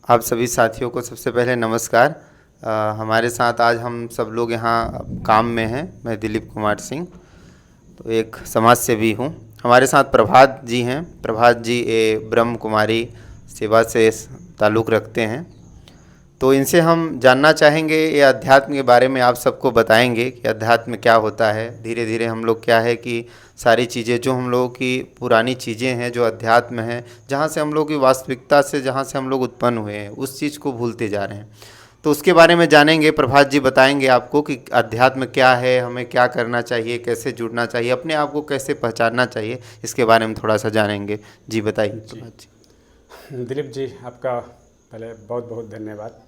आप सभी साथियों को सबसे पहले नमस्कार। हमारे साथ आज हम सब लोग यहाँ काम में हैं। मैं दिलीप कुमार सिंह, तो एक समाज सेवी हूँ। हमारे साथ प्रभात जी हैं। प्रभात जी ब्रह्म कुमारी सेवा से ताल्लुक़ रखते हैं। तो इनसे हम जानना चाहेंगे, ये अध्यात्म के बारे में आप सबको बताएंगे कि अध्यात्म क्या होता है। धीरे धीरे हम लोग क्या है कि सारी चीज़ें जो हम लोगों की पुरानी चीज़ें हैं, जो अध्यात्म है, जहाँ से हम लोग की वास्तविकता से जहाँ से हम लोग उत्पन्न हुए हैं, उस चीज़ को भूलते जा रहे हैं। तो उसके बारे में जानेंगे। प्रभात जी बताएंगे आपको कि अध्यात्म क्या है, हमें क्या करना चाहिए, कैसे जुड़ना चाहिए, अपने आप को कैसे पहचानना चाहिए, इसके बारे में थोड़ा सा जानेंगे। जी बताइए प्रभात जी। दिलीप जी, आपका पहले बहुत बहुत धन्यवाद,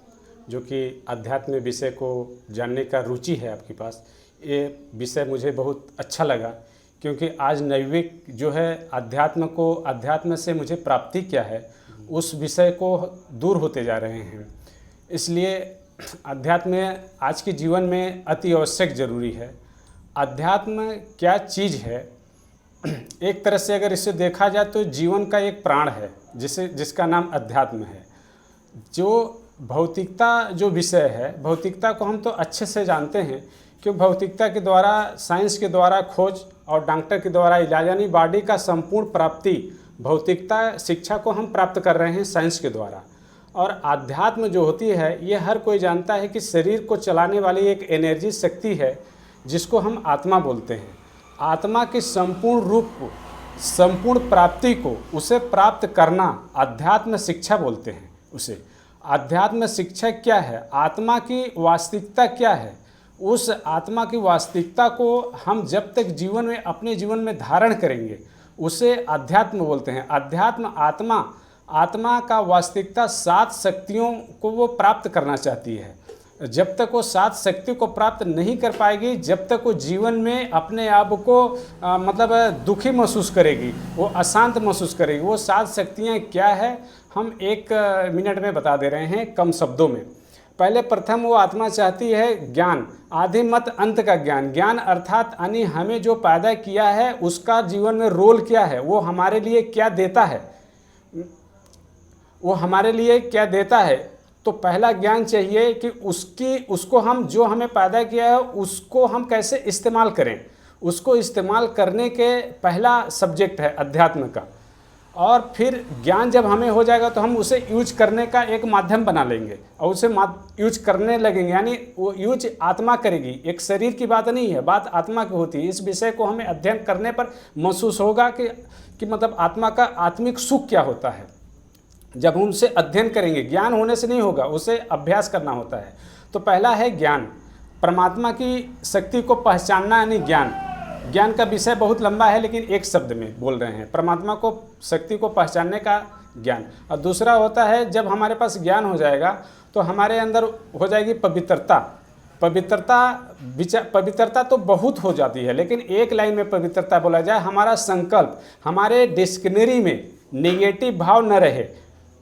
जो कि अध्यात्म विषय को जानने का रुचि है आपके पास। ये विषय मुझे बहुत अच्छा लगा, क्योंकि आज नैविक जो है अध्यात्म से मुझे प्राप्ति क्या है, उस विषय को दूर होते जा रहे हैं। इसलिए अध्यात्म आज के जीवन में अति आवश्यक जरूरी है। अध्यात्म क्या चीज़ है? एक तरह से अगर इसे देखा जाए तो जीवन का एक प्राण है, जिसका नाम अध्यात्म है। जो भौतिकता जो विषय है, भौतिकता को हम तो अच्छे से जानते हैं, क्योंकि भौतिकता के द्वारा, साइंस के द्वारा खोज और डॉक्टर के द्वारा इलाज, यानी बॉडी का संपूर्ण प्राप्ति, भौतिकता शिक्षा को हम प्राप्त कर रहे हैं साइंस के द्वारा। और आध्यात्म जो होती है, ये हर कोई जानता है कि शरीर को चलाने वाली एक एनर्जी शक्ति है, जिसको हम आत्मा बोलते हैं। आत्मा की संपूर्ण रूप को, संपूर्ण प्राप्ति को, उसे प्राप्त करना अध्यात्म शिक्षा बोलते हैं उसे। अध्यात्म शिक्षा क्या है? आत्मा की वास्तविकता क्या है? उस आत्मा की वास्तविकता को हम जब तक जीवन में, अपने जीवन में धारण करेंगे, उसे अध्यात्म बोलते हैं। अध्यात्म आत्मा का वास्तविकता 7 शक्तियों को वो प्राप्त करना चाहती है। जब तक वो 7 शक्ति को प्राप्त नहीं कर पाएगी, जब तक वो जीवन में अपने आप को मतलब दुखी महसूस करेगी, वो अशांत महसूस करेगी। वो 7 शक्तियाँ क्या है, हम 1 मिनट में बता दे रहे हैं कम शब्दों में। पहले प्रथम वो आत्मा चाहती है ज्ञान, आदि मत अंत का ज्ञान। ज्ञान अर्थात यानी हमें जो पैदा किया है उसका जीवन में रोल क्या है, वो हमारे लिए क्या देता है, वो हमारे लिए क्या देता है। तो पहला ज्ञान चाहिए कि उसको हम, जो हमें पैदा किया है, उसको हम कैसे इस्तेमाल करें। उसको इस्तेमाल करने के पहला सब्जेक्ट है अध्यात्म का। और फिर ज्ञान जब हमें हो जाएगा तो हम उसे यूज करने का एक माध्यम बना लेंगे और उसे यूज करने लगेंगे, यानी वो यूज आत्मा करेगी। एक शरीर की बात नहीं है, बात आत्मा की होती है। इस विषय को हमें अध्ययन करने पर महसूस होगा कि मतलब आत्मा का आत्मिक सुख क्या होता है। जब हम उनसे अध्ययन करेंगे, ज्ञान होने से नहीं होगा, उसे अभ्यास करना होता है। तो पहला है ज्ञान, परमात्मा की शक्ति को पहचानना, यानी ज्ञान। ज्ञान का विषय बहुत लंबा है, लेकिन एक शब्द में बोल रहे हैं, परमात्मा को, शक्ति को पहचानने का ज्ञान। और दूसरा होता है, जब हमारे पास ज्ञान हो जाएगा तो हमारे अंदर हो जाएगी पवित्रता। पवित्रता तो बहुत हो जाती है, लेकिन एक लाइन में पवित्रता बोला जाए, हमारा संकल्प, हमारे डिक्शनरी में नेगेटिव भाव न रहे,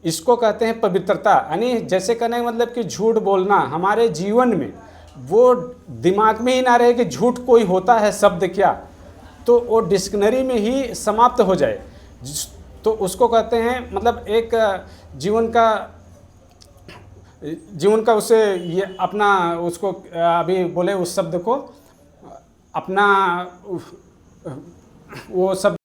इसको कहते हैं पवित्रता। यानी जैसे कहने का मतलब कि झूठ बोलना हमारे जीवन में, वो दिमाग में ही ना रहे कि झूठ कोई होता है, शब्द क्या, तो वो डिक्शनरी में ही समाप्त हो जाए, तो उसको कहते हैं, मतलब एक जीवन का उसे ये अपना, उसको अभी बोले उस शब्द को, अपना वो शब्द